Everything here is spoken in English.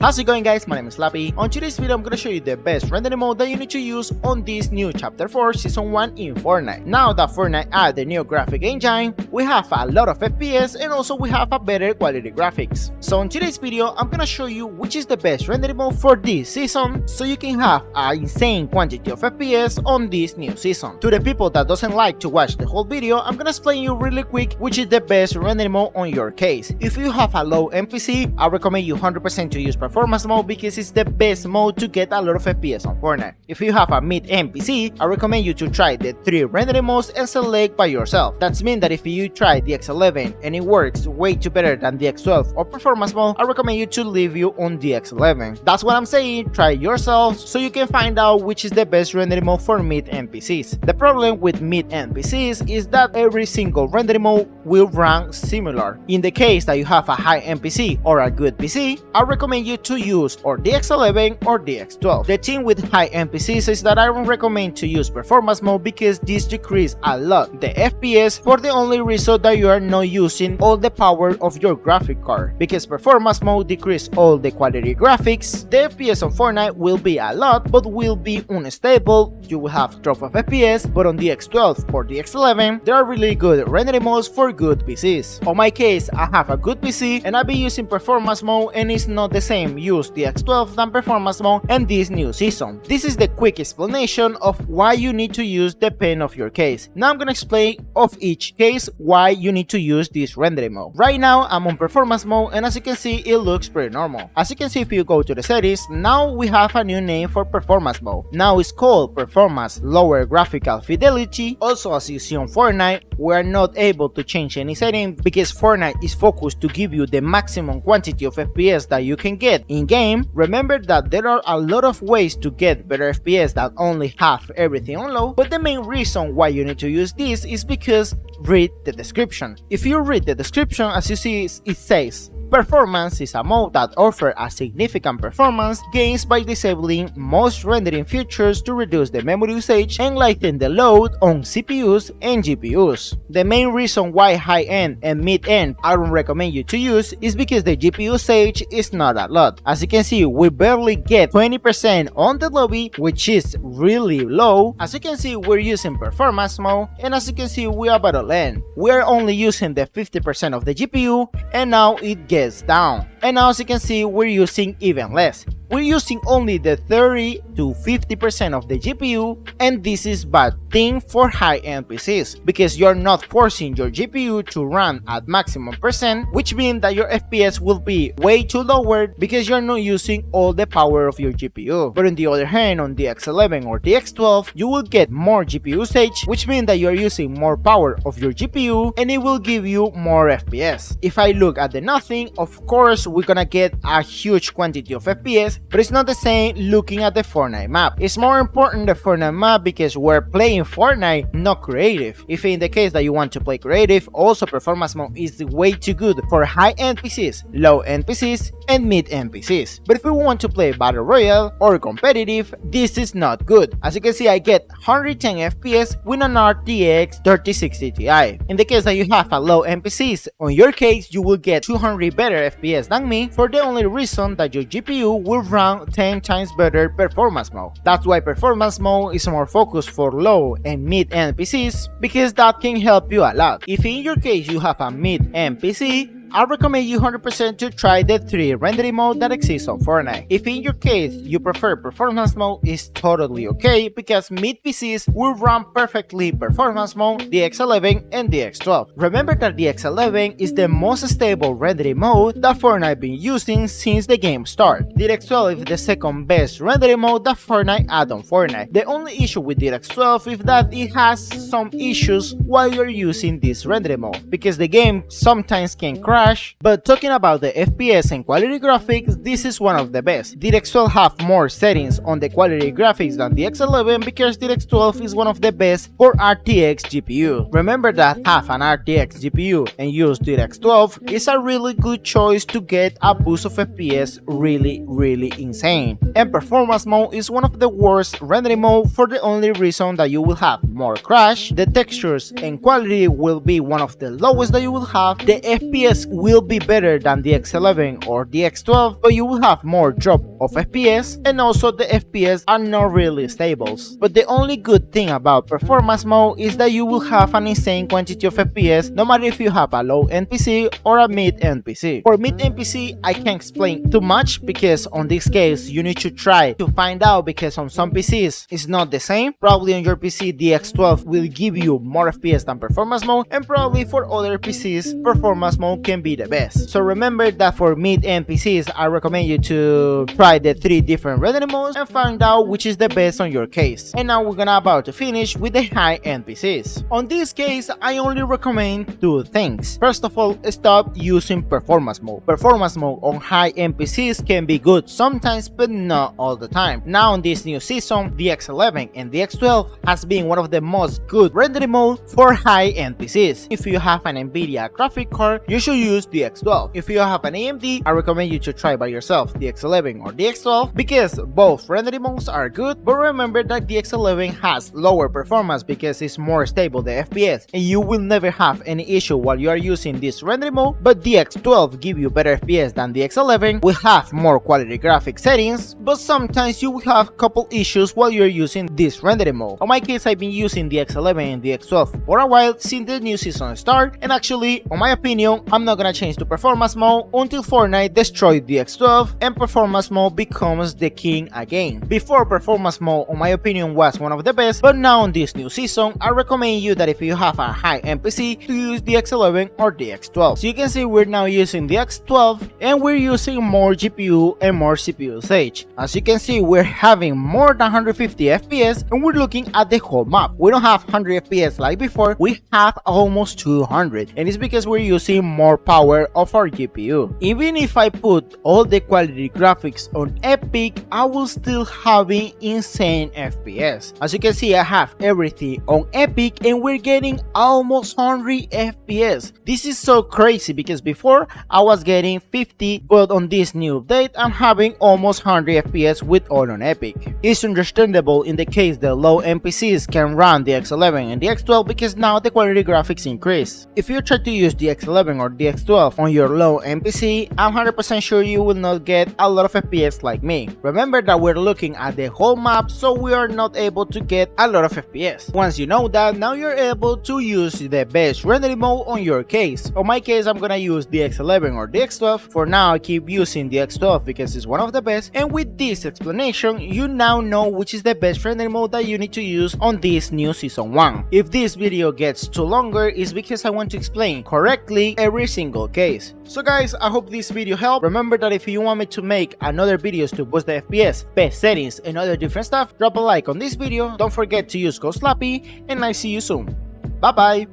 How's it going, guys? My name is Lappy. On today's video I'm gonna show you the best rendering mode that you need to use on this new Chapter 4 Season 1 in Fortnite. Now that Fortnite added the new graphic engine, we have a lot of FPS and also we have a better quality graphics. So in today's video I'm gonna show you which is the best rendering mode for this season so you can have an insane quantity of FPS on this new season. To the people that doesn't like to watch the whole video, I'm gonna explain you really quick which is the best rendering mode on your case. If you have a low NPC, I recommend you 100% to use performance mode because it's the best mode to get a lot of FPS on Fortnite. If you have a mid NPC, I recommend you to try the 3 rendering modes and select by yourself. That means that if you try the X11 and it works way too better than the X12 or performance mode, I recommend you to leave you on the X11. That's what I'm saying, try it yourself so you can find out which is the best rendering mode for mid NPCs. The problem with mid NPCs is that every single rendering mode will run similar. In the case that you have a high NPC or a good PC, I recommend you to use or the X11 or the X12. The thing with high NPCs is that I don't recommend to use performance mode because this decreases a lot the FPS for the only reason that you are not using all the power of your graphic card. Because performance mode decreases all the quality graphics, the FPS on Fortnite will be a lot but will be unstable. You will have drop of FPS, but on the X12 or the X11 there are really good rendering modes for good PCs. On my case, I have a good PC and I've been using performance mode and it's not the same use the X12 than performance mode and this new season. This is the quick explanation of why you need to use depending of your case. Now I'm gonna explain of each case why you need to use this rendering mode. Right now I'm on performance mode and as you can see it looks pretty normal. As you can see, if you go to the settings, now we have a new name for performance mode. Now it's called performance lower graphical fidelity. Also, as you see on Fortnite, we are not able to change any setting because Fortnite is focused to give you the maximum quantity of FPS that you can get in game. Remember that there are a lot of ways to get better FPS that only have everything on low, but the main reason why you need to use this is because read the description. If you read the description, as you see, it says performance is a mode that offers a significant performance gains by disabling most rendering features to reduce the memory usage and lighten the load on CPUs and GPUs. The main reason why high-end and mid-end I don't recommend you to use is because the GPU usage is not a lot. As you can see, we barely get 20% on the lobby, which is really low. As you can see, we're using performance mode, and as you can see, we are battle end. We're only using the 50% of the GPU, and now it gets down. And now as you can see, we're using even less. We're using only the 30 to 50% of the GPU, and this is bad thing for high-end PCs because you're not forcing your GPU to run at maximum percent, which means that your FPS will be way too lower because you're not using all the power of your GPU. But on the other hand, on the X11 or the X12, you will get more GPU usage, which means that you're using more power of your GPU and it will give you more FPS. If I look at the nothing, of course we're gonna get a huge quantity of FPS, but it's not the same looking at the Fortnite map. It's more important the Fortnite map because we're playing Fortnite, not creative. If in the case that you want to play creative, also performance mode is way too good for high-end PCs, low-end PCs, and mid-end PCs. But if we want to play Battle Royale or competitive, this is not good. As you can see, I get 110 FPS with an RTX 3060 Ti. In the case that you have a low NPCs, on your case, you will get 200 better FPS than me for the only reason that your GPU will run 10 times better performance mode. That's why performance mode is more focused for low and mid-end PCs because that can help you a lot. If in your case you have a mid-end PC, I recommend you 100% to try the 3 rendering mode that exists on Fortnite. If in your case you prefer performance mode, it's totally okay because mid PCs will run perfectly performance mode, the X11 and the X12. Remember that the X11 is the most stable rendering mode that Fortnite been using since the game started. The X12 is the second best rendering mode that Fortnite added on Fortnite. The only issue with the X12 is that it has some issues while you're using this rendering mode because the game sometimes can crash. But talking about the FPS and quality graphics, this is one of the best. The X12 have more settings on the quality graphics than the X11 because the X12 is one of the best for RTX GPU. Remember that have an RTX GPU and use the X12 is a really good choice to get a boost of FPS really insane. And performance mode is one of the worst rendering mode for the only reason that you will have more crash, the textures and quality will be one of the lowest that you will have, the FPS case will be better than the X11 or the X12, but you will have more drop of FPS, and also the FPS are not really stable. But the only good thing about performance mode is that you will have an insane quantity of FPS no matter if you have a low NPC or a mid NPC. For mid NPC, I can't explain too much because on this case you need to try to find out, because on some PCs it's not the same. Probably on your PC the X12 will give you more FPS than performance mode, and probably for other PCs performance mode can be the best. So remember that for mid NPCs I recommend you to try the 3 different rendering modes and find out which is the best on your case. And now we're gonna about to finish with the high NPCs. On this case I only recommend 2 things. First of all, stop using performance mode. Performance mode on high NPCs can be good sometimes, but not all the time. Now in this new season, the X11 and the X12 has been one of the most good rendering mode for high NPCs. If you have an Nvidia graphic card, you should use the X12. If you have an AMD, I recommend you to try by yourself the X11 or the X12, because both rendering modes are good, but remember that the X11 has lower performance because it's more stable the FPS, and you will never have any issue while you are using this rendering mode. But the X12 give you better FPS than the X11, will have more quality graphic settings, but sometimes you will have couple issues while you're using this rendering mode. On my case, I've been using the X11 and the X12 for a while since the new season start, and actually, on my opinion, I'm not gonna change to performance mode until Fortnite destroyed the X12 and performance mode becomes the king again. Before, performance mode, on my opinion, was one of the best, but now in this new season, I recommend you that if you have a high NPC to use the X11 or the X12. So you can see we're now using the X12 and we're using more GPU and more CPU usage. As you can see, we're having more than 150 FPS and we're looking at the whole map. We don't have 100 FPS like before, we have almost 200, and it's because we're using more power of our GPU. Even if I put all the quality graphics on Epic, I will still having insane FPS. As you can see, I have everything on Epic and we're getting almost 100 FPS. This is so crazy because before I was getting 50, but on this new update I'm having almost 100 FPS with all on Epic. It's understandable in the case the low NPCs can run the X11 and the X12 because now the quality graphics increase. If you try to use the X11 or the X12 on your low NPC, I'm 100% sure you will not get a lot of FPS like me. Remember that we're looking at the whole map, so we are not able to get a lot of FPS. Once you know that, now you're able to use the best rendering mode on your case. On my case, I'm gonna use the X11 or the X12. For now, I keep using the X12 because it's one of the best, and with this explanation, you now know which is the best rendering mode that you need to use on this new season 1. If this video gets too longer, it's because I want to explain correctly every single case. So guys, I hope this video helped. Remember that if you want me to make another videos to boost the FPS, best settings, and other different stuff, drop a like on this video. Don't forget to use code SLAPPY, and I see you soon. Bye bye.